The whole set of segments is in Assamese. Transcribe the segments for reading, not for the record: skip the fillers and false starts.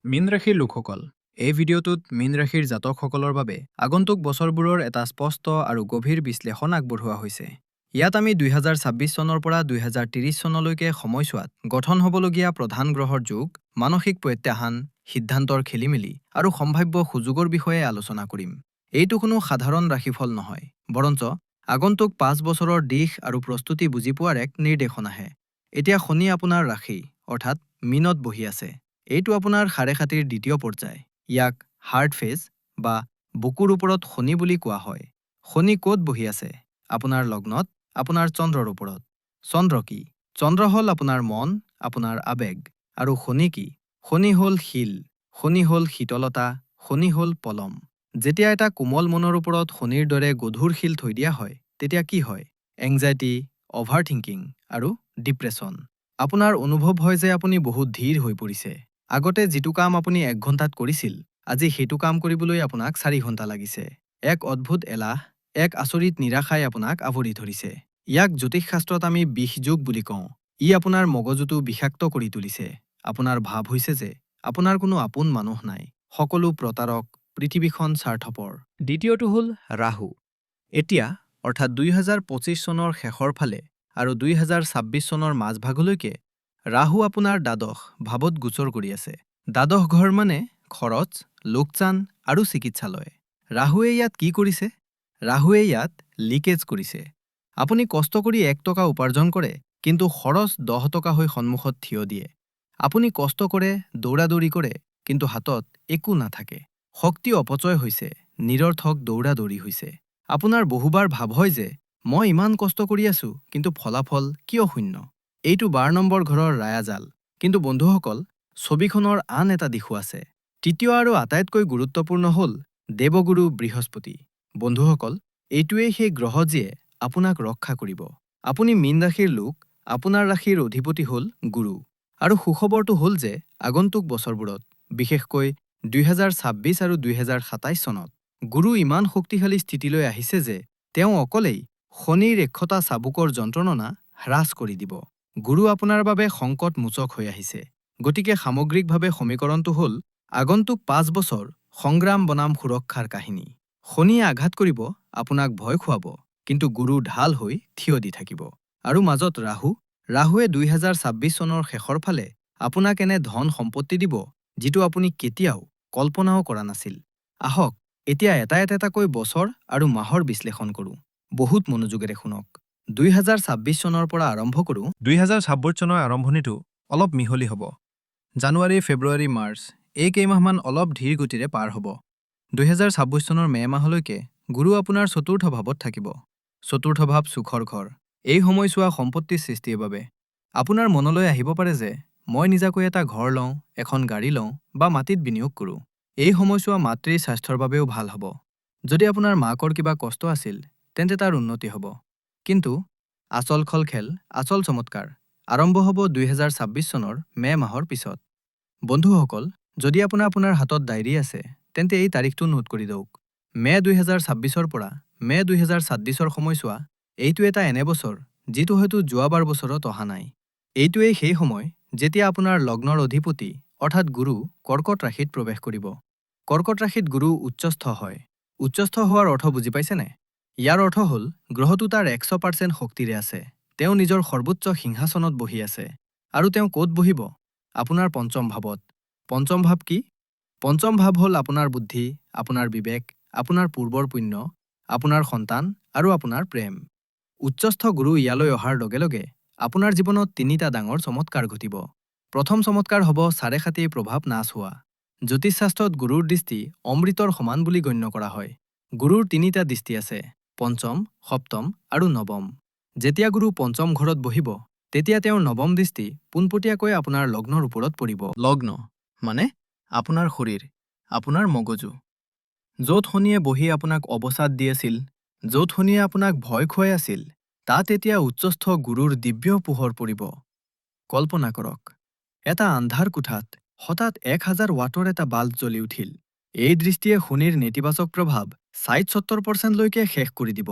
মীন ৰাশিৰ লোকসকল, এই ভিডিঅ'টোত মীন ৰাশিৰ জাতকসকলৰ বাবে আগন্তুক বছৰবোৰৰ এটা স্পষ্ট আৰু গভীৰ বিশ্লেষণ আগবঢ়োৱা হৈছে। ইয়াত আমি 2026 চনৰ পৰা 2030 চনলৈকে সময়ছোৱাত গঠন হ'বলগীয়া প্ৰধান গ্ৰহৰ যোগ, মানসিক প্ৰত্যাহ্বান, সিদ্ধান্তৰ খেলিমেলি আৰু সম্ভাৱ্য সুযোগৰ বিষয়ে আলোচনা কৰিম। এইটো কোনো সাধাৰণ ৰাশিফল নহয়, বৰঞ্চ আগন্তুক 5 বছৰৰ দিশ আৰু প্ৰস্তুতি বুজি পোৱাৰ এক নিৰ্দেশনাহে। এতিয়া শনি আপোনাৰ ৰাশি অৰ্থাৎ মীনত বহি আছে। এইটো আপোনাৰ সাড়েসাতিৰ দ্বিতীয় পৰ্যায়। ইয়াক হাৰ্ট ফেজ বা বুকুৰ ওপৰত শনি বুলি কোৱা হয়। শনি ক'ত বহি আছে? আপোনাৰ লগ্নত, আপোনাৰ চন্দ্ৰৰ ওপৰত। চন্দ্ৰ কি? চন্দ্ৰ হ'ল আপোনাৰ মন, আপোনাৰ আৱেগ। আৰু শনি কি? শনি হ'ল শিল, শনি হ'ল শীতলতা, শনি হ'ল পলম। যেতিয়া এটা কোমল মনৰ ওপৰত শনিৰ দৰে গধুৰ শিল থৈ দিয়া হয়, তেতিয়া কি হয়? এংজাইটি, অভাৰ থিংকিং আৰু ডিপ্ৰেছন। আপোনাৰ অনুভৱ হয় যে আপুনি বহুত ধীৰ হৈ পৰিছে। আগতে যিটো কাম আপুনি 1 ঘণ্টাত কৰিছিল, আজি সেইটো কাম কৰিবলৈ আপোনাক 4 ঘণ্টা লাগিছে। এক অদ্ভুত এলাহ, এক আচৰিত নিৰাশাই আপোনাক আৱৰি ধৰিছে। ইয়াক জ্যোতিষশাস্ত্ৰত আমি বিষযোগ বুলি কওঁ। ই আপোনাৰ মগজুটো বিষাক্ত কৰি তুলিছে। আপোনাৰ ভাৱ হৈছে যে আপোনাৰ কোনো আপোন মানুহ নাই। সকলো প্ৰতাৰক, পৃথিৱীখন স্বাৰ্থপৰ। দ্বিতীয়টো হ'ল ৰাহু। এতিয়া অৰ্থাৎ 2025 চনৰ শেষৰ ফালে আৰু 2026 চনৰ মাজভাগলৈকে ৰাহু আপোনাৰ দ্বাদশ ভাৱত গোচৰ কৰি আছে। দ্বাদশ ঘৰ মানে খৰচ, লোকচান আৰু চিকিৎসালয়। ৰাহুৱে ইয়াত কি কৰিছে? ৰাহুৱে ইয়াত লিকেজ কৰিছে। আপুনি কষ্ট কৰি 1 টকা উপাৰ্জন কৰে, কিন্তু খৰচ 10 টকা হৈ সন্মুখত থিয় দিয়ে। আপুনি কষ্ট কৰে, দৌৰাদৌৰি কৰে, কিন্তু হাতত একো নাথাকে। শক্তি অপচয় হৈছে, নিৰৰ্থক দৌৰাদৌৰি হৈছে। আপোনাৰ বহুবাৰ ভাৱ হয় যে মই ইমান কষ্ট কৰি আছো, কিন্তু ফলাফল কিয় শূন্য? এইটো 12 নম্বৰ ঘৰৰ ৰায়াজাল। কিন্তু বন্ধুসকল, ছবিখনৰ আন এটা দিশো আছে। তৃতীয় আৰু আটাইতকৈ গুৰুত্বপূৰ্ণ হ'ল দেৱগুৰু বৃহস্পতি। বন্ধুসকল, এইটোৱেই সেই গ্ৰহ যিয়ে আপোনাক ৰক্ষা কৰিব। আপুনি মীন ৰাশিৰ লোক, আপোনাৰ ৰাশিৰ অধিপতি হ'ল গুৰু। আৰু সুখবৰটো হ'ল যে আগন্তুক বছৰবোৰত, বিশেষকৈ 2026 আৰু 2027 চনত, গুৰু ইমান শক্তিশালী স্থিতিলৈ আহিছে যে তেওঁ অকলেই শনিৰ এক্ষতা চাবুকৰ যন্ত্ৰণা হ্ৰাস কৰি দিব। গুৰু আপোনাৰ বাবে সংকট মোচক হৈ আহিছে। গতিকে সামগ্ৰিকভাৱে সমীকৰণটো হ'ল আগন্তুক 5 বছৰ সংগ্ৰাম বনাম সুৰক্ষাৰ কাহিনী। শনিয়ে আঘাত কৰিব, আপোনাক ভয় খুৱাব, কিন্তু গুৰু ঢাল হৈ থিয় দি থাকিব। আৰু মাজত ৰাহুৱে 2026 চনৰ শেষৰ ফালে আপোনাক এনে ধন সম্পত্তি দিব, যিটো আপুনি কেতিয়াও কল্পনাও কৰা নাছিল। আহক এতিয়া এটাকৈ বছৰ আৰু মাহৰ বিশ্লেষণ কৰোঁ। বহুত মনোযোগেৰে শুনক। 2026 চনৰ পৰা আৰম্ভ কৰোঁ। 2026 চনৰ আৰম্ভণিটো অলপ মিহলি হ'ব। জানুৱাৰী, ফেব্ৰুৱাৰী, মাৰ্চ এই কেইমাহমান অলপ ধীৰ গতিৰে পাৰ হ'ব। 2026 চনৰ মে' মাহলৈকে গুৰু আপোনাৰ চতুৰ্থ ভাৱত থাকিব। চতুৰ্থ ভাৱ সুখৰ ঘৰ। এই সময়ছোৱা সম্পত্তিৰ সৃষ্টিৰ বাবে। আপোনাৰ মনলৈ আহিব পাৰে যে মই নিজাকৈ এটা ঘৰ লওঁ, এখন গাড়ী লওঁ বা মাটিত বিনিয়োগ কৰোঁ। এই সময়ছোৱা মাতৃৰ স্বাস্থ্যৰ বাবেও ভাল হ'ব। যদি আপোনাৰ মাকৰ কিবা কষ্ট আছিল, তেন্তে তাৰ উন্নতি হ'ব। কিন্তু আচল খেল, আচল চমৎকাৰ আৰম্ভ হ'ব 2026 চনৰ মে' মাহৰ পিছত। বন্ধুসকল, যদি আপোনাৰ হাতত ডায়েৰী আছে, তেন্তে এই তাৰিখটো নোট কৰি দিয়ক। মে' 2026ৰ পৰা মে' 2027ৰ সময়ছোৱা, এইটো এটা এনে বছৰ যিটো হয়তো যোৱাবাৰ বছৰত অহা নাই। এইটোৱেই সেই সময় যেতিয়া আপোনাৰ লগ্নৰ অধিপতি অৰ্থাৎ গুৰু কৰ্কট ৰাশিত প্ৰৱেশ কৰিব। কৰ্কট ৰাশিত গুৰু উচ্চস্থ হয়। উচ্চস্থ হোৱাৰ অৰ্থ বুজি পাইছেনে? ইয়াৰ অৰ্থ হ'ল গ্ৰহটো তাৰ 100% শক্তিৰে আছে। তেওঁ নিজৰ সৰ্বোচ্চ সিংহাসনত বহি আছে। আৰু তেওঁ ক'ত বহিব? আপোনাৰ পঞ্চম ভাৱত। পঞ্চম ভাৱ কি? পঞ্চম ভাৱ হ'ল আপোনাৰ বুদ্ধি, আপোনাৰ বিবেক, আপোনাৰ পূৰ্বৰ পুণ্য, আপোনাৰ সন্তান আৰু আপোনাৰ প্ৰেম। উচ্চস্থ গুৰু ইয়ালৈ অহাৰ লগে লগে আপোনাৰ জীৱনত 3টা ডাঙৰ চমৎকাৰ ঘটিব। প্ৰথম চমৎকাৰ হ'ব চাৰেসাতিৰ প্ৰভাৱ নাশ হোৱা। জ্যোতিষশাস্ত্ৰত গুৰুৰ দৃষ্টি অমৃতৰ সমান বুলি গণ্য কৰা হয়। গুৰুৰ 3টা দৃষ্টি আছে, পঞ্চম, সপ্তম আৰু নৱম। যেতিয়া গুৰু পঞ্চম ঘৰত বহিব, তেতিয়া তেওঁৰ নৱম দৃষ্টি পোনপটীয়াকৈ আপোনাৰ লগ্নৰ ওপৰত পৰিব। লগ্ন মানে আপোনাৰ শৰীৰ, আপোনাৰ মগজু। য'ত শনিয়ে বহি আপোনাক অৱসাদ দি আছিল, য'ত শনিয়ে আপোনাক ভয় খুৱাই আছিল, তাত এতিয়া উচ্চস্থ গুৰুৰ দিব্য পোহৰ পৰিব। কল্পনা কৰক, এটা আন্ধাৰ কোঠাত হঠাৎ 1000 ৱাটৰ এটা বাল্ব জ্বলি উঠিল। এই দৃষ্টিয়ে শনিৰ নেতিবাচক প্ৰভাৱ 60-70% লৈকে শেষ কৰি দিব।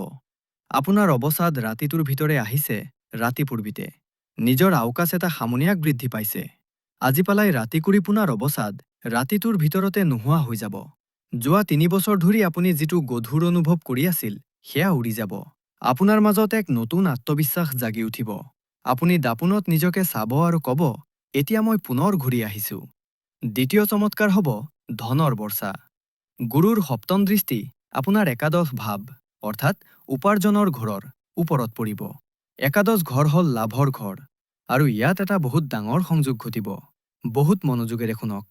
আপোনাৰ অৱসাদ ৰাতিটোৰ ভিতৰে আহিছে, ৰাতি পূৰ্বিতে। নিজৰ আওকাচ এটা সামনীয়াক বৃদ্ধি পাইছে। আজি পালাই ৰাতি কৰি পুনৰ অৱসাদ ৰাতিটোৰ ভিতৰতে নোহোৱা হৈ যাব। যোৱা ৩ বছৰ ধৰি আপুনি যিটো গধুৰ অনুভৱ কৰি আছিল, সেয়া উৰি যাব। আপোনাৰ মাজত এক নতুন আত্মবিশ্বাস জাগি উঠিব। আপুনি দাপোনত নিজকে চাব আৰু ক'ব, এতিয়া মই পুনৰ ঘূৰি আহিছোঁ। দ্বিতীয় চমৎকাৰ হ'ব ধনৰ বৰ্ষা। গুৰুৰ সপ্তম দৃষ্টি আপোনাৰ একাদশ ভাৱ অৰ্থাৎ উপাৰ্জনৰ ঘৰৰ ওপৰত পৰিব। একাদশ ঘৰ হ'ল লাভৰ ঘৰ আৰু ইয়াত এটা বহুত ডাঙৰ সংযোগ ঘটিব। বহুত মনোযোগেৰে শুনক।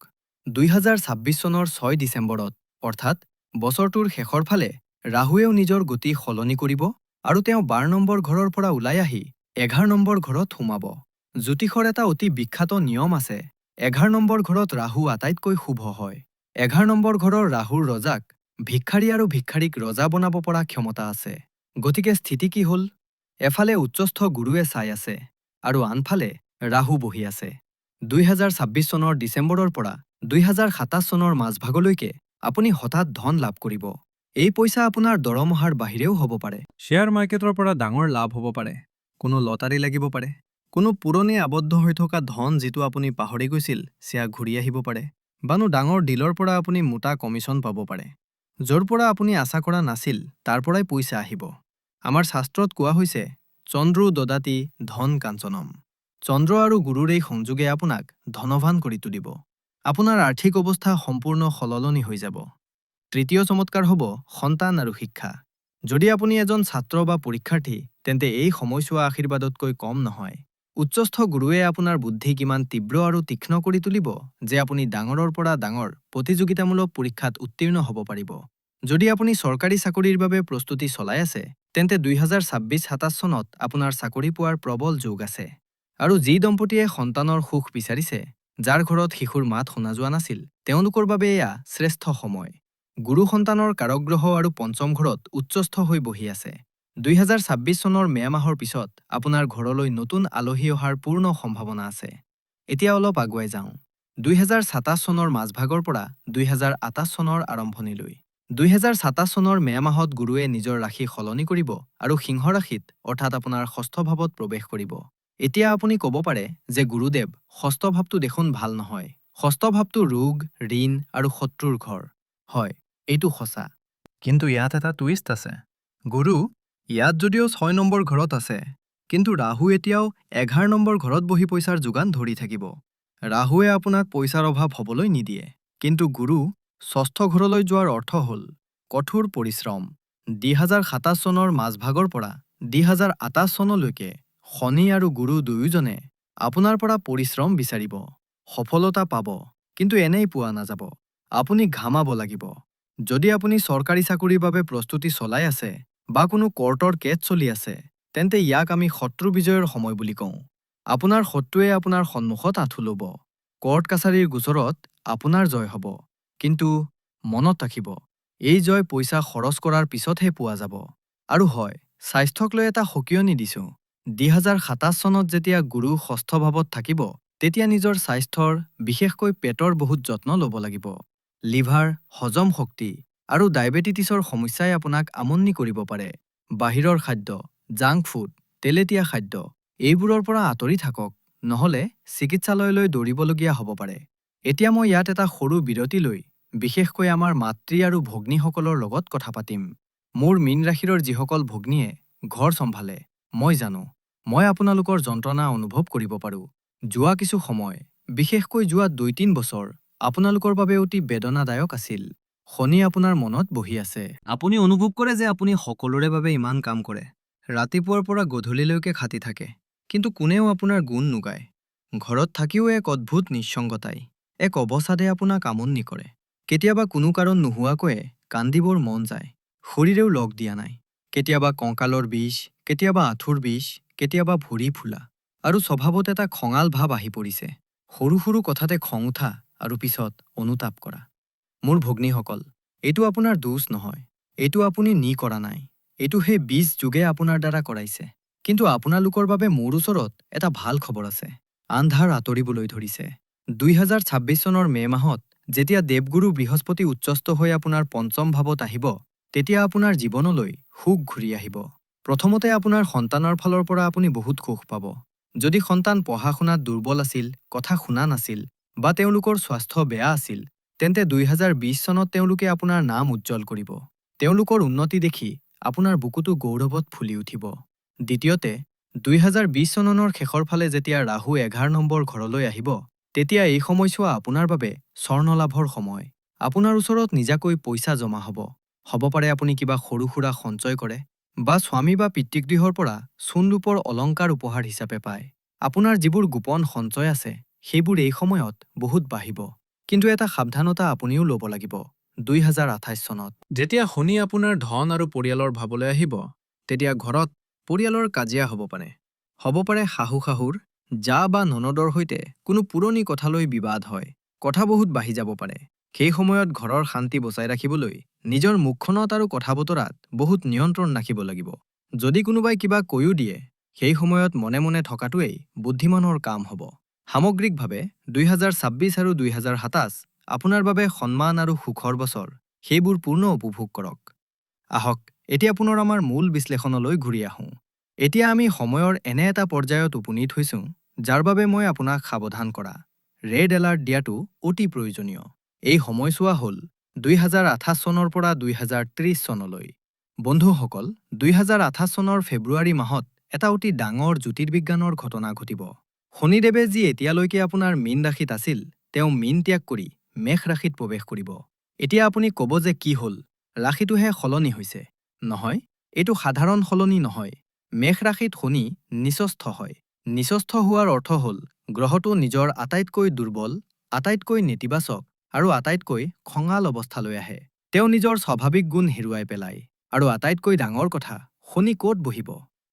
২০২৬ চনৰ ৬ ডিচেম্বৰত অৰ্থাৎ বছৰটোৰ শেষৰ ফালে ৰাহুৱেও নিজৰ গতি সলনি কৰিব আৰু তেওঁ ১২ নম্বৰ ঘৰৰ পৰা ওলাই আহি ১১ নম্বৰ ঘৰত সোমাব। জ্যোতিষৰ এটা অতি বিখ্যাত নিয়ম আছে, ১১ নম্বৰ ঘৰত ৰাহু আটাইতকৈ শুভ হয়। ১১ নম্বৰ ঘৰৰ ৰাহুৰ ৰজাক ভিক্ষাৰী আৰু ভিক্ষাৰীক ৰজা বনাব পৰা ক্ষমতা আছে। গতিকে স্থিতি কি হ'ল? এফালে উচ্চস্থ গুৰুৱে চাই আছে আৰু আনফালে ৰাহু বহি আছে। ২০২৬ চনৰ ডিচেম্বৰৰ পৰা ২০২৭ চনৰ মাজভাগলৈকে আপুনি হঠাৎ ধন লাভ কৰিব। এই পইচা আপোনাৰ দৰমহাৰ বাহিৰেও হ'ব পাৰে। শ্বেয়াৰ মাৰ্কেটৰ পৰা ডাঙৰ লাভ হ'ব পাৰে। কোনো লটাৰী লাগিব পাৰে। কোনো পুৰণি আবদ্ধ হৈ থকা ধন যিটো আপুনি পাহৰি গৈছিল, সেয়া ঘূৰি আহিব পাৰে। বানো ডাঙৰ ডিলৰ পৰা আপুনি মোটা কমিছন পাব পাৰে। য'ৰ পৰা আপুনি আশা কৰা নাছিল, তাৰ পৰাই পইচা আহিব। আমাৰ শাস্ত্ৰত কোৱা হৈছে, চন্দ্ৰো দদাতি ধন কাঞ্চনম। চন্দ্ৰ আৰু গুৰুৰ এই সংযোগে আপোনাক ধনৱান কৰি তুলিব। আপোনাৰ আৰ্থিক অৱস্থা সম্পূৰ্ণ সলনি হৈ যাব। তৃতীয় চমৎকাৰ হ'ব সন্তান আৰু শিক্ষা। যদি আপুনি এজন ছাত্ৰ বা পৰীক্ষাৰ্থী, তেন্তে এই সময়ছোৱা আশীৰ্বাদতকৈ কম নহয়। উচ্চস্থ গুৰুৱে আপোনাৰ বুদ্ধি কিমান তীব্ৰ আৰু তীক্ষ্ণ কৰি তুলিব যে আপুনি ডাঙৰৰ পৰা ডাঙৰ প্ৰতিযোগিতামূলক পৰীক্ষাত উত্তীৰ্ণ হ'ব পাৰিব। যদি আপুনি চৰকাৰী চাকৰিৰ বাবে প্ৰস্তুতি চলাই আছে, তেন্তে ২০২৬-২৭ চনত আপোনাৰ চাকৰি পোৱাৰ প্ৰবল যোগ আছে। আৰু যি দম্পতীয়ে সন্তানৰ সুখ বিচাৰিছে, যাৰ ঘৰত শিশুৰ মাত শুনা যোৱা নাছিল, তেওঁলোকৰ বাবে এয়া শ্ৰেষ্ঠ সময়। গুৰু সন্তানৰ কাৰকগ্ৰহ আৰু পঞ্চম ঘৰত উচ্চস্থ হৈ বহি আছে। ২০২৬ চনৰ মে' মাহৰ পিছত আপোনাৰ ঘৰলৈ নতুন আলহী অহাৰ পূৰ্ণ সম্ভাৱনা আছে। এতিয়া অলপ আগুৱাই যাওঁ। ২০২৭ চনৰ মাজভাগৰ পৰা ২০২৮ চনৰ আৰম্ভণিলৈ। ২০২৭ চনৰ মে' মাহত গুৰুৱে নিজৰ ৰাশি সলনি কৰিব আৰু সিংহ ৰাশিত অৰ্থাৎ আপোনাৰ ষষ্ঠ ভাৱত প্ৰৱেশ কৰিব। এতিয়া আপুনি ক'ব পাৰে যে গুৰুদেৱ, ষষ্ঠ ভাৱটো দেখোন ভাল নহয়। ষষ্ঠ ভাৱটো ৰোগ, ঋণ আৰু শত্ৰুৰ ঘৰ। হয়, এইটো সঁচা। কিন্তু ইয়াত এটা টুইষ্ট আছে। গুৰু ইয়াত যদিও ৬ নম্বৰ ঘৰত আছে, কিন্তু ৰাহু এতিয়াও ১১ নম্বৰ ঘৰত বহি পইচাৰ যোগান ধৰি থাকিব। ৰাহুৱে আপোনাক পইচাৰ অভাৱ হ'বলৈ নিদিয়ে। কিন্তু গুৰু ষষ্ঠ ঘৰলৈ যোৱাৰ অৰ্থ হ'ল কঠোৰ পৰিশ্ৰম। ২০২৭ চনৰ মাজভাগৰ পৰা ২০২৮ চনলৈকে শনি আৰু গুৰু দুয়োজনে আপোনাৰ পৰা পৰিশ্ৰম বিচাৰিব। সফলতা পাব, কিন্তু এনেই পোৱা নাযাব। আপুনি ঘামাব লাগিব। যদি আপুনি চৰকাৰী চাকৰিৰ বাবে প্ৰস্তুতি চলাই আছে বা কোনো কৰ্টৰ কেছ চলি আছে, তেন্তে ইয়াক আমি শত্ৰু বিজয়ৰ সময় বুলি কওঁ। আপোনাৰ শত্ৰুৱে আপোনাৰ সন্মুখত আঁঠু ল'ব। কৰ্ট কাছাৰীৰ গোচৰত আপোনাৰ জয় হ'ব। কিন্তু মনত ৰাখিব, এই জয় পইচা খৰচ কৰাৰ পিছতহে পোৱা যাব। আৰু হয়, স্বাস্থ্যক লৈ এটা সকিয়নি দিছোঁ। ২০২৭ চনত যেতিয়া গুৰু ষষ্ঠ ভাৱত থাকিব, তেতিয়া নিজৰ স্বাস্থ্যৰ, বিশেষকৈ পেটৰ বহুত যত্ন ল'ব লাগিব। লিভাৰ, হজম শক্তি আৰু ডায়েবেটিছৰ সমস্যাই আপোনাক আমনি কৰিব পাৰে। বাহিৰৰ খাদ্য, জাংক ফুড, তেলেতীয়া খাদ্য, এইবোৰৰ পৰা আঁতৰি থাকক, নহ'লে চিকিৎসালয়লৈ দৌৰিবলগীয়া হ'ব পাৰে। এতিয়া মই ইয়াত এটা সৰু বিৰতি লৈ বিশেষকৈ আমাৰ মাতৃ আৰু ভগ্নীসকলৰ লগত কথা পাতিম। মোৰ মীন ৰাশিৰ যিসকল ভগ্নীয়ে ঘৰ চম্ভালে, মই জানো, মই আপোনালোকৰ যন্ত্ৰণা অনুভৱ কৰিব পাৰোঁ। যোৱা কিছু সময়, বিশেষকৈ যোৱা ২-৩ বছৰ, আপোনালোকৰ বাবে অতি বেদনাদায়ক আছিল। শনি আপোনাৰ মনত বহি আছে। আপুনি অনুভৱ কৰে যে আপুনি সকলোৰে বাবে ইমান কাম কৰে। ৰাতিপুৱাৰ পৰা গধূলিলৈকে খাটি থাকে। কিন্তু কোনেও আপোনাৰ গুণ নুগায়। ঘৰত থাকিও এক অদ্ভুত নিঃসংগতাই, এক অৱসাদে আপোনাক আমনি কৰে। কেতিয়াবা কোনো কাৰণ নোহোৱাকৈয়ে কান্দিবৰ মন যায়। শৰীৰেও লগ দিয়া নাই। কেতিয়াবা কঁকালৰ বিষ, কেতিয়াবা আঁঠুৰ বিষ, কেতিয়াবা ভৰি ফুলা। আৰু স্বভাৱত এটা খঙাল ভাৱ আহি পৰিছে। সৰু সৰু কথাতে খং উঠা আৰু পিছত অনুতাপ কৰা। মোৰ ভগ্নীসকল, এইটো আপোনাৰ দোষ নহয়। এইটো আপুনি কৰা নাই। এইটো সেই ২০ যুগে আপোনাৰ দ্বাৰা কৰাইছে। কিন্তু আপোনালোকৰ বাবে মোৰ ওচৰত এটা ভাল খবৰ আছে। আন্ধাৰ আঁতৰিবলৈ ধৰিছে। ২০২৬ চনৰ মে' মাহত যেতিয়া দেৱগুৰু বৃহস্পতি উচ্চস্থ হৈ আপোনাৰ পঞ্চম ভাৱত আহিব, তেতিয়া আপোনাৰ জীৱনলৈ সুখ ঘূৰি আহিব। প্ৰথমতে আপোনাৰ সন্তানৰ ফালৰ পৰা আপুনি বহুত সুখ পাব। যদি সন্তান পঢ়া শুনাত দুৰ্বল আছিল, কথা শুনা নাছিল বা তেওঁলোকৰ স্বাস্থ্য বেয়া আছিল, তেন্তে 2020 চনত তেওঁলোকে আপোনাৰ নাম উজ্জ্বল কৰিব। তেওঁলোকৰ উন্নতি দেখি আপোনাৰ বুকুটো গৌৰৱত ফুলি উঠিব। দ্বিতীয়তে, 2020 চনৰ শেষৰ ফালে যেতিয়া ৰাহু 11 নম্বৰ ঘৰলৈ আহিব, তেতিয়া এই সময়ছোৱা আপোনাৰ বাবে স্বৰ্ণলাভৰ সময়। আপোনাৰ ওচৰত নিজাকৈ পইচা জমা হ'ব। হ'ব পাৰে আপুনি কিবা সৰু-সুৰা সঞ্চয় কৰে, বা স্বামী বা পিতৃগৃহৰ পৰা সোণ-ৰূপৰ অলংকাৰ উপহাৰ হিচাপে পায়। আপোনাৰ যিবোৰ গোপন সঞ্চয় আছে, সেইবোৰ এই সময়ত বহুত বাঢ়িব। কিন্তু এটা সাৱধানতা আপুনিও ল'ব লাগিব। 2028 চনত যেতিয়া শনি আপোনাৰ ধন আৰু পৰিয়ালৰ ভাৱলৈ আহিব, তেতিয়া ঘৰত পৰিয়ালৰ কাজিয়া হ'ব পাৰে। হ'ব পাৰে শাহু-শাহুৰ, জা বা ননদৰ সৈতে কোনো পুৰণি কথালৈ বিবাদ হয়। কথা বহুত বাঢ়ি যাব পাৰে। সেই সময়ত ঘৰৰ শান্তি বচাই ৰাখিবলৈ নিজৰ মুখখনত আৰু কথা-বতৰাত বহুত নিয়ন্ত্ৰণ ৰাখিব লাগিব। যদি কোনোবাই কিবা কৈও দিয়ে, সেই সময়ত মনে মনে থকাটোৱেই বুদ্ধিমানৰ কাম হ'ব। সামগ্ৰিকভাৱে 2026 আৰু 2027 আপোনাৰ বাবে সন্মান আৰু সুখৰ বছৰ। সেইবোৰ পূৰ্ণ উপভোগ কৰক। আহক এতিয়া পুনৰ আমাৰ মূল বিশ্লেষণলৈ ঘূৰি আহোঁ। এতিয়া আমি সময়ৰ এনে এটা পৰ্যায়ত উপনীত হৈছোঁ, যাৰ বাবে মই আপোনাক সাৱধান কৰা, ৰেড এলাৰ্ট দিয়াটো অতি প্ৰয়োজনীয়। এই সময়ছোৱা হ'ল 2028 চনৰ পৰা 2030 চনলৈ। বন্ধুসকল, 2028 চনৰ ফেব্ৰুৱাৰী মাহত এটা অতি ডাঙৰ জ্যোতিৰ্বিজ্ঞানৰ ঘটনা ঘটিব। শনিদেৱে যি এতিয়ালৈকে আপোনাৰ মীন ৰাশিত আছিল, তেওঁ মীন ত্যাগ কৰি মেষ ৰাশিত প্ৰৱেশ কৰিব। এতিয়া আপুনি ক'ব যে কি হ'ল, ৰাশিটোহে সলনি হৈছে। নহয়, এইটো সাধাৰণ সলনি নহয়। মেষ ৰাশিত শনি নিচস্থ হয়। নিচস্থ হোৱাৰ অৰ্থ হ'ল গ্ৰহটো নিজৰ আটাইতকৈ দুৰ্বল, আটাইতকৈ নেতিবাচক আৰু আটাইতকৈ খঙাল অৱস্থালৈ আহে। তেওঁ নিজৰ স্বাভাৱিক গুণ হেৰুৱাই পেলায়। আৰু আটাইতকৈ ডাঙৰ কথা, শনি ক'ত বহিব?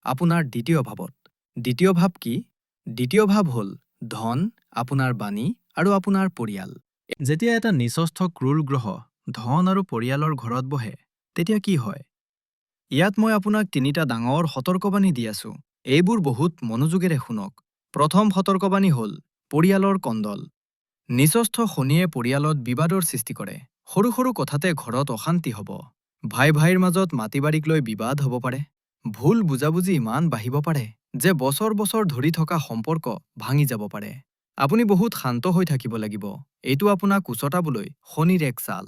আপোনাৰ দ্বিতীয় ভাৱত। দ্বিতীয় ভাৱ কি? দ্বিতীয় ভাৱ হ'ল ধন, আপোনাৰ বাণী আৰু আপোনাৰ পৰিয়াল। যেতিয়া এটা নিচস্থ ক্ৰূৰ গ্ৰহ ধন আৰু পৰিয়ালৰ ঘৰত বহে, তেতিয়া কি হয়? ইয়াত মই আপোনাক তিনিটা ডাঙৰ সতৰ্কবাণী দি আছো। এইবোৰ বহুত মনোযোগেৰে শুনক। প্ৰথম সতৰ্কবাণী হ'ল পৰিয়ালৰ কণ্ডল। নিচস্থ শনিয়ে পৰিয়ালত বিবাদৰ সৃষ্টি কৰে। সৰু সৰু কথাতে ঘৰত অশান্তি হ'ব। ভাই ভাইৰ মাজত মাটি-বাৰীক লৈ বিবাদ হ'ব পাৰে। ভুল বুজাবুজি ইমান বাঢ়িব পাৰে যে বছৰ বছৰ ধৰি থকা সম্পৰ্ক ভাঙি যাব পাৰে। আপুনি বহুত শান্ত হৈ থাকিব লাগিব। এইটো আপোনাক উচতাবলৈ শনিৰ এক চাল।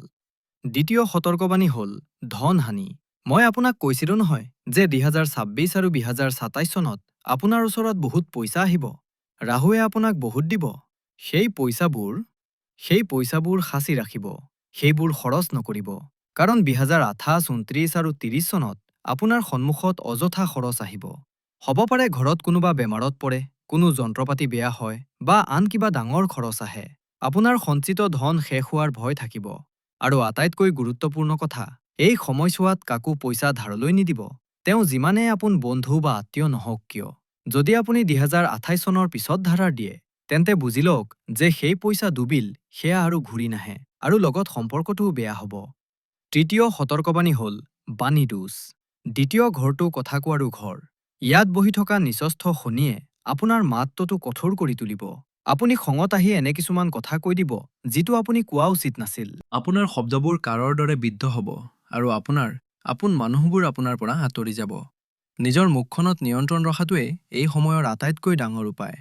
দ্বিতীয় সতৰ্কবাণী হ'ল ধন হানি। মই আপোনাক কৈছিলোঁ নহয় যে 2026 আৰু 2027 চনত আপোনাৰ ওচৰত বহুত পইচা আহিব। ৰাহুৱে আপোনাক বহুত দিব। সেই পইচাবোৰ সাঁচি ৰাখিব। সেইবোৰ খৰচ নকৰিব। কাৰণ 2028, 29 আৰু 30 চনত আপোনাৰ সন্মুখত অযথা খৰচ আহিব। হ'ব পাৰে ঘৰত কোনোবা বেমাৰত পৰে, কোনো যন্ত্ৰপাতি বেয়া হয়, বা আন কিবা ডাঙৰ খৰচ আহে। আপোনাৰ সঞ্চিত ধন শেষ হোৱাৰ ভয় থাকিব। আৰু আটাইতকৈ গুৰুত্বপূৰ্ণ কথা, এই সময়ছোৱাত কাকো পইচা ধাৰলৈ নিদিব। তেওঁ যিমানেই আপোন বন্ধু বা আত্মীয় নহওক কিয়। যদি আপুনি 2028 চনৰ পিছত ধাৰ দিয়ে, তেন্তে বুজি লওক যে সেই পইচা ডুবিল, সেয়া আৰু ঘূৰি নাহে, আৰু লগত সম্পৰ্কটোও বেয়া হ'ব। তৃতীয় সতৰ্কবাণী হ'ল বাণী দোষ। দ্বিতীয় ঘৰটো কথা কোৱাৰো ঘৰ। ইয়াত বহি থকা নিচস্থ শনিয়ে আপোনাৰ মাতটো কঠোৰ কৰি তুলিব। আপুনি খঙত আহি এনে কিছুমান কথা কৈ দিব, যিটো আপুনি কোৱা উচিত নাছিল। আপোনাৰ শব্দবোৰ কাঁড়ৰ দৰে বিদ্ধ হ'ব, আৰু আপোনাৰ আপোন মানুহবোৰ আপোনাৰ পৰা আঁতৰি যাব। নিজৰ মুখখনত নিয়ন্ত্ৰণ ৰখাটোৱেই এই সময়ৰ আটাইতকৈ ডাঙৰ উপায়।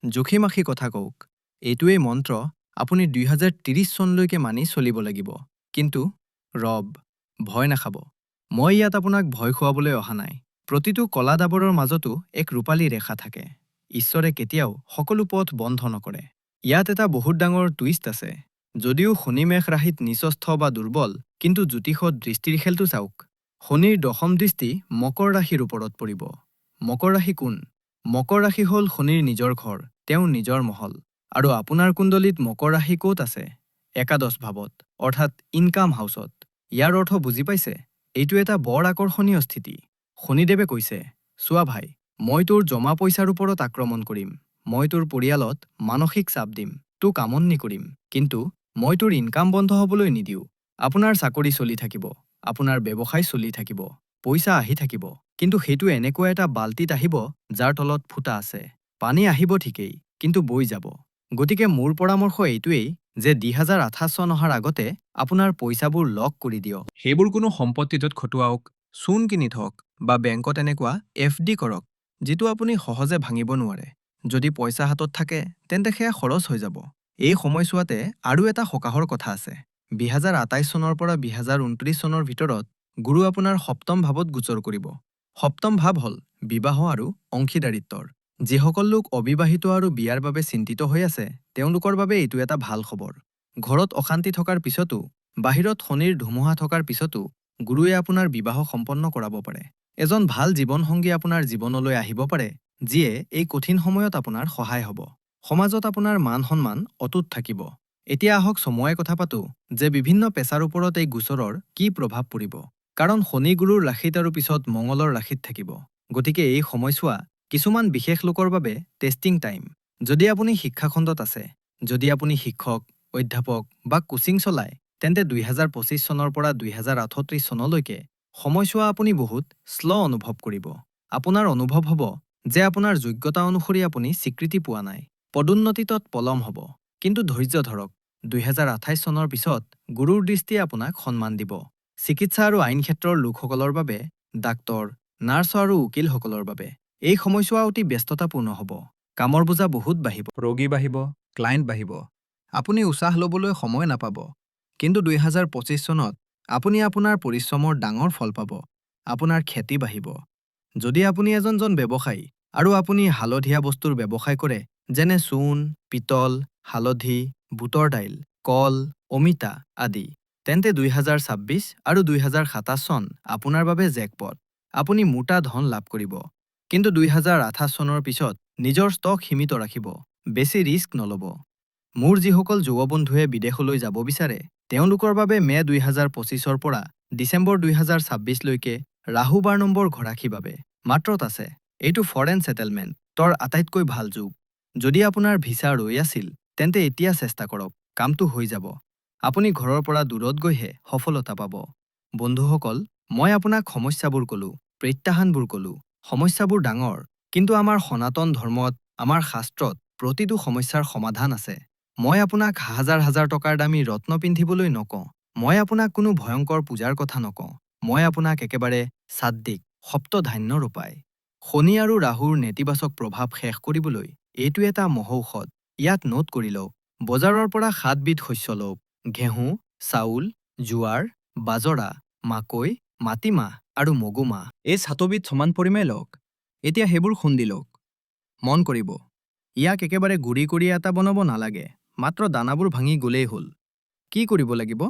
জোখি-মাখি কথা কওক। এইটোৱেই মন্ত্ৰ আপুনি 2030 চনলৈকে মানি চলিব লাগিব। কিন্তু ভয় নাখাব। মই ইয়াত আপোনাক ভয় খুৱাবলৈ অহা নাই। প্ৰতিটো কলা ডাবৰৰ মাজতো এক ৰূপালী ৰেখা থাকে। ঈশ্বৰে কেতিয়াও সকলো পথ বন্ধ নকৰে। ইয়াত এটা বহুত ডাঙৰ টুইষ্ট আছে। যদিও শনি মেষ ৰাশিত নিচস্থ বা দুৰ্বল, কিন্তু জ্যোতিষত দৃষ্টিৰ খেলটো চাওক। শনিৰ দশম দৃষ্টি মকৰ ৰাশিৰ ওপৰত পৰিব। মকৰ ৰাশি কোন? মকৰ ৰাশি হ'ল শনিৰ নিজৰ ঘৰ, তেওঁৰ নিজৰ মহল। আৰু আপোনাৰ কুণ্ডলীত মকৰ ৰাশি ক'ত আছে? একাদশ ভাৱত, অৰ্থাৎ ইনকাম হাউচত। ইয়াৰ অৰ্থ বুজি পাইছে? এইটো এটা বৰ আকৰ্ষণীয় স্থিতি। শনিদেৱে কৈছে, চোৱা ভাই, মই তোৰ জমা পইচাৰ ওপৰত আক্ৰমণ কৰিম। মই তোৰ পৰিয়ালত মানসিক চাপ দিম, তোক আমনি কৰিম। কিন্তু মই তোৰ ইনকাম বন্ধ হ'বলৈ নিদিওঁ। আপোনাৰ চাকৰি চলি থাকিব, আপোনাৰ ব্যৱসায় চলি থাকিব, পইচা আহি থাকিব। কিন্তু সেইটো এনেকুৱা এটা বাল্টিত আহিব যাৰ তলত ফুটা আছে। পানী আহিব ঠিকেই, কিন্তু বৈ যাব। গতিকে মোৰ পৰামৰ্শ এইটোৱেই যে 2028 চন অহাৰ আগতে আপোনাৰ পইচাবোৰ লক কৰি দিয়ক। সেইবোৰ কোনো সম্পত্তিটোত খটুৱাওক, সোণ কিনি থওক, বা বেংকত এনেকুৱা FD কৰক, যিটো আপুনি সহজে ভাঙিব নোৱাৰে। যদি পইচা হাতত থাকে, তেন্তে সেয়া খৰচ হৈ যাব। এই সময়ছোৱাতে আৰু এটা সকাহৰ কথা আছে। 2028 চনৰ পৰা 2029 চনৰ ভিতৰত গুৰু আপোনাৰ সপ্তম ভাৱত গোচৰ কৰিব। সপ্তম ভাৱ হ'ল বিবাহ আৰু অংশীদাৰিত্বৰ। যিসকল লোক অবিবাহিত আৰু বিয়াৰ বাবে চিন্তিত হৈ আছে, তেওঁলোকৰ বাবে এইটো এটা ভাল খবৰ। ঘৰত অশান্তি থকাৰ পিছতো, বাহিৰত শনিৰ ধুমুহা থকাৰ পিছতো গুৰুৱে আপোনাৰ বিবাহ সম্পন্ন কৰাব পাৰে। এজন ভাল জীৱনসংগী আপোনাৰ জীৱনলৈ আহিব পাৰে, যিয়ে এই কঠিন সময়ত আপোনাৰ সহায় হ'ব। সমাজত আপোনাৰ মান-সন্মান অটুট থাকিব। এতিয়া আহক চমুৱাই কথা পাতো যে বিভিন্ন পেছাৰ ওপৰত এই গোচৰৰ কি প্ৰভাৱ পৰিব। কাৰণ শনি গুৰুৰ ৰাশিত আৰু পিছত মঙলৰ ৰাশিত থাকিব। গতিকে এই সময়ছোৱা কিছুমান বিশেষ লোকৰ বাবে টেষ্টিং টাইম। যদি আপুনি শিক্ষাখণ্ডত আছে, যদি আপুনি শিক্ষক, অধ্যাপক বা কোচিং চলায়, তেন্তে 2025 চনৰ পৰা 2038 চনলৈকে সময়ছোৱা আপুনি বহুত শ্ল' অনুভৱ কৰিব। আপোনাৰ অনুভৱ হ'ব যে আপোনাৰ যোগ্যতা অনুসৰি আপুনি স্বীকৃতি পোৱা নাই। পদোন্নতিত পলম হ'ব। কিন্তু ধৈৰ্য ধৰক, 2028 চনৰ পিছত গুৰুৰ দৃষ্টিয়ে আপোনাক সন্মান দিব। চিকিৎসা আৰু আইন ক্ষেত্ৰৰ লোকসকলৰ বাবে, ডাক্তৰ, নাৰ্ছ আৰু উকিলসকলৰ বাবে এই সময়ছোৱা অতি ব্যস্ততাপূৰ্ণ হ'ব। কামৰ বোজা বহুত বাঢ়িব। ৰোগী বাঢ়িব, ক্লায়েণ্ট বাঢ়িব। আপুনি উশাহ ল'বলৈ সময় নাপাব। কিন্তু 2025 চনত আপুনি আপোনাৰ পৰিশ্ৰমৰ ডাঙৰ ফল পাব। আপোনাৰ খ্যাতি বাঢ়িব। যদি আপুনি এজন ব্যৱসায়ী আৰু আপুনি হালধীয়া বস্তুৰ ব্যৱসায় কৰে, যেনে চূণ, পিতল, হালধি, বুটৰ দাইল, কল, অমিতা আদি, তেন্তে 2026 আৰু 2027 চন আপোনাৰ বাবে জেকপট। আপুনি মোটা ধন লাভ কৰিব। কিন্তু 2028 চনৰ পিছত নিজৰ ষ্টক সীমিত ৰাখিব। বেছি ৰিস্ক নল'ব। মোৰ যিসকল যুৱ বন্ধুৱে বিদেশলৈ যাব বিচাৰে, তেওঁলোকৰ বাবে মে 2025ৰ পৰা ডিচেম্বৰ 2026 লৈকে ৰাহু 12 নম্বৰ ঘৰাশী বাবে মাত্ৰত আছে। এইটো ফৰেন ছেটেলমেণ্টৰ আটাইতকৈ ভাল যুগ। যদি আপোনাৰ ভিছা ৰৈ আছিল, তেন্তে এতিয়া চেষ্টা কৰক, কামটো হৈ যাব। আপুনি ঘৰৰ পৰা দূৰত গৈহে সফলতা পাব। বন্ধুসকল, মই আপোনাক সমস্যাবোৰ ক'লো, প্ৰত্যাহ্বানবোৰ ক'লো। সমস্যাবোৰ ডাঙৰ, কিন্তু আমাৰ সনাতন ধৰ্মত, আমাৰ শাস্ত্ৰত প্ৰতিটো সমস্যাৰ সমাধান আছে। মই আপোনাক হাজাৰ হাজাৰ টকাৰ দামী ৰত্ন পিন্ধিবলৈ নকওঁ। মই আপোনাক কোনো ভয়ংকৰ পূজাৰ কথা নকওঁ। মই আপোনাক একেবাৰে সাত্ত্বিক, সপ্তধান্যৰ উপায়। শনি আৰু ৰাহুৰ নেতিবাচক প্ৰভাৱ শেষ কৰিবলৈ এইটো এটা মহৌষধ। ইয়াক নোট কৰি লওক। বজাৰৰ পৰা 7 বিধ শস্য লওক। ঘেঁহু, চাউল, জোৱাৰ, বাজৰা, মাকৈ, মাটিমাহ আৰু মগুমাহ। এই 7 বিধ সমান পৰিমাণে লওক। এতিয়া সেইবোৰ খুন্দি লওক। মন কৰিব, ইয়াক একেবাৰে গুড়ি কৰি এটা বনাব নালাগে। মাত্ৰ দানাবোৰ ভাঙি গ'লেই হ'ল। কি কৰিব লাগিব?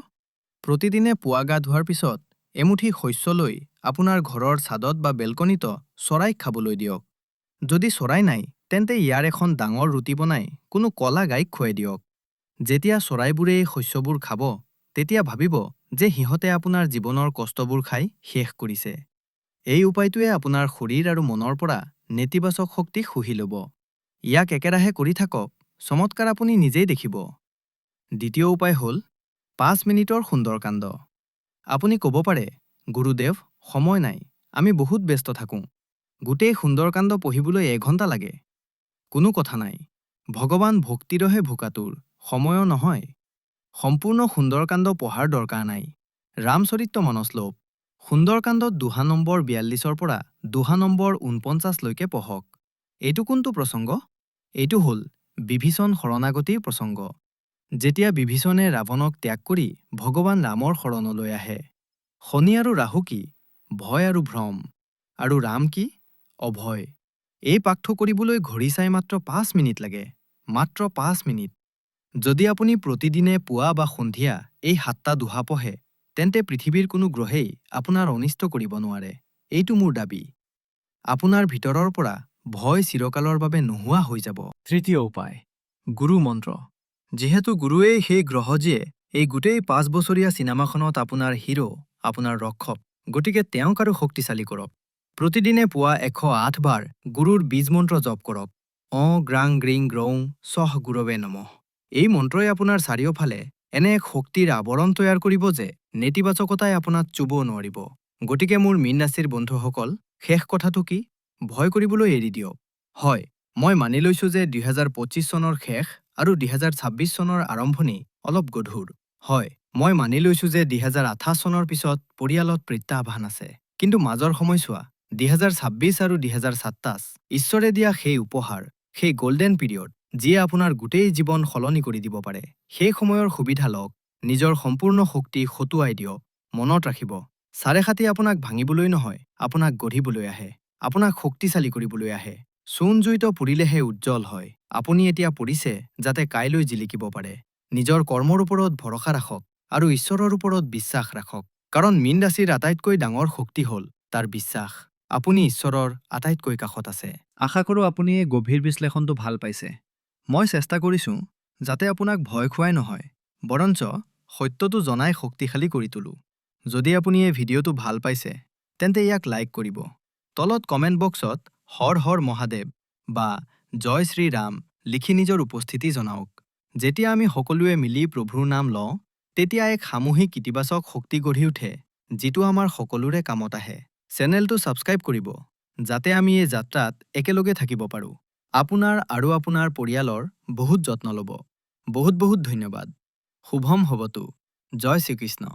প্ৰতিদিনে পুৱা গা ধোৱাৰ পিছত এমুঠি শস্য লৈ আপোনাৰ ঘৰৰ ছাদত বা বেলকনিত চৰাইক খাবলৈ দিয়ক। যদি চৰাই নাই, তেন্তে ইয়াৰ এখন ডাঙৰ ৰুটি বনাই কোনো কলা গাইক খুৱাই দিয়ক। যেতিয়া চৰাইবোৰে এই শস্যবোৰ খাব, তেতিয়া ভাবিব যে সিহঁতে আপোনাৰ জীৱনৰ কষ্টবোৰ খাই শেষ কৰিছে। এই উপায়টোৱে আপোনাৰ শৰীৰ আৰু মনৰ পৰা নেতিবাচক শক্তি শুহি ল'ব। ইয়াক একেৰাহে কৰি থাকক, চমৎকাৰ আপুনি নিজেই দেখিব। দ্বিতীয় উপায় হ'ল 5 মিনিটৰ সুন্দৰকাণ্ড। আপুনি ক'ব পাৰে, গুৰুদেৱ, সময় নাই, আমি বহুত ব্যস্ত থাকোঁ। গোটেই সুন্দৰকাণ্ড পঢ়িবলৈ 1 ঘণ্টা লাগে। কোনো কথা নাই। ভগৱান ভক্তিৰহে ভোকাতুৰ, সময়ো নহয়। সম্পূৰ্ণ সুন্দৰকাণ্ড পঢ়াৰ দৰকাৰ নাই। ৰামচৰিতমানস লওক। সুন্দৰকাণ্ডত দোহা নম্বৰ 42ৰ পৰা দোহা নম্বৰ 49 লৈকে পঢ়ক। এইটো কোনটো প্ৰসংগ? এইটো হ'ল বিভীষণ শৰণাগতিৰ প্ৰসংগ। যেতিয়া বিভীষণে ৰাৱণক ত্যাগ কৰি ভগৱান ৰামৰ শৰণলৈ আহে। শনি আৰু ৰাহু কি? ভয় আৰু ভ্ৰম। আৰু ৰাম কি? অভয়। এই পাঠটো কৰিবলৈ ঘড়ী চাই মাত্ৰ 5 মিনিট লাগে। মাত্ৰ 5 মিনিট। যদি আপুনি প্ৰতিদিনে পুৱা বা সন্ধিয়া এই 7টা দোহা পঢ়ে, তেন্তে পৃথিৱীৰ কোনো গ্ৰহেই আপোনাৰ অনিষ্ট কৰিব নোৱাৰে। এইটো মোৰ দাবী। আপোনাৰ ভিতৰৰ পৰা ভয় চিৰকালৰ বাবে নোহোৱা হৈ যাব। তৃতীয় উপায়, গুৰু মন্ত্ৰ। যিহেতু গুৰুৱেই সেই গ্ৰহ যিয়ে এই গোটেই 5 বছৰীয়া চিনেমাখনত আপোনাৰ হিৰো, আপোনাৰ ৰক্ষক, গতিকে তেওঁক আৰু শক্তিশালী কৰক। প্ৰতিদিনে পুৱা 108 বাৰ গুৰুৰ বীজ মন্ত্ৰ জপ কৰক। গ্ৰাং গ্ৰিং গ্ৰৌং সহ গুৰৱে নমঃ। এই মন্ত্ৰই আপোনাৰ চাৰিওফালে এনে এক শক্তিৰ আৱৰণ তৈয়াৰ কৰিব যে নেতিবাচকতাই আপোনাক চুব নোৱাৰিব। গতিকে মোৰ মীন ৰাশিৰ বন্ধুসকল, শেষ কথাটো কি? ভয় কৰিবলৈ এৰি দিয়ক। হয়, মই মানি লৈছো যে 2025 চনৰ শেষ আৰু 2026 চনৰ আৰম্ভণি অলপ গধুৰ। হয়, মই মানি লৈছো যে 2028 চনৰ পিছত পৰিয়ালত প্ৰত্যাহ্বান আছে। কিন্তু মাজৰ সময়ছোৱা 2026 আৰু 2027 ঈশ্বৰে দিয়া সেই উপহাৰ, সেই গোল্ডেন পিৰিয়ড, যিয়ে আপোনাৰ গোটেই জীৱন সলনি কৰি দিব পাৰে। সেই সময়ৰ সুবিধা লওক, নিজৰ সম্পূৰ্ণ শক্তি খটুৱাই দিয়ক। মনত ৰাখিব, চাৰেষাতি আপোনাক ভাঙিবলৈ নহয়, আপোনাক গঢ়িবলৈ আহে, আপোনাক শক্তিশালী কৰিবলৈ আহে। চূণ জুইতো পুৰিলেহে উজ্জ্বল হয়। আপুনি এতিয়া পৰিছে যাতে কাইলৈ জিলিকিব পাৰে। নিজৰ কৰ্মৰ ওপৰত ভৰসা ৰাখক আৰু ঈশ্বৰৰ ওপৰত বিশ্বাস ৰাখক। কাৰণ মীন ৰাশিৰ আটাইতকৈ ডাঙৰ শক্তি হ'ল তাৰ বিশ্বাস। আপুনি ঈশ্বৰৰ আটাইতকৈ কাষত আছে। আশা কৰোঁ আপুনি এই গভীৰ বিশ্লেষণটো ভাল পাইছে। মই চেষ্টা কৰিছোঁ যাতে আপোনাক ভয় খুৱাই নহয়, বৰঞ্চ সত্যটো জনাই শক্তিশালী কৰি তোলো। যদি আপুনি এই ভিডিঅ'টো ভাল পাইছে, তেন্তে ইয়াক লাইক কৰিব। তলত কমেণ্ট বক্সত হৰ হৰ মহাদেৱ বা জয় শ্ৰীৰাম লিখি নিজৰ উপস্থিতি জনাওক। যেতিয়া আমি সকলোৱে মিলি প্ৰভুৰ নাম লওঁ, তেতিয়া এক সামূহিক ইতিবাচক শক্তি গঢ়ি উঠে, যিটো আমাৰ সকলোৰে কামত আহে। চেনেলটো ছাবস্ক্ৰাইব কৰিব, যাতে আমি এই যাত্ৰাত একেলগে থাকিব পাৰোঁ। আপোনাৰ আৰু আপোনাৰ পৰিয়ালৰ বহুত যত্ন ল'ব। বহুত বহুত ধন্যবাদ। শুভম ভৱতু। জয় শ্ৰীকৃষ্ণ।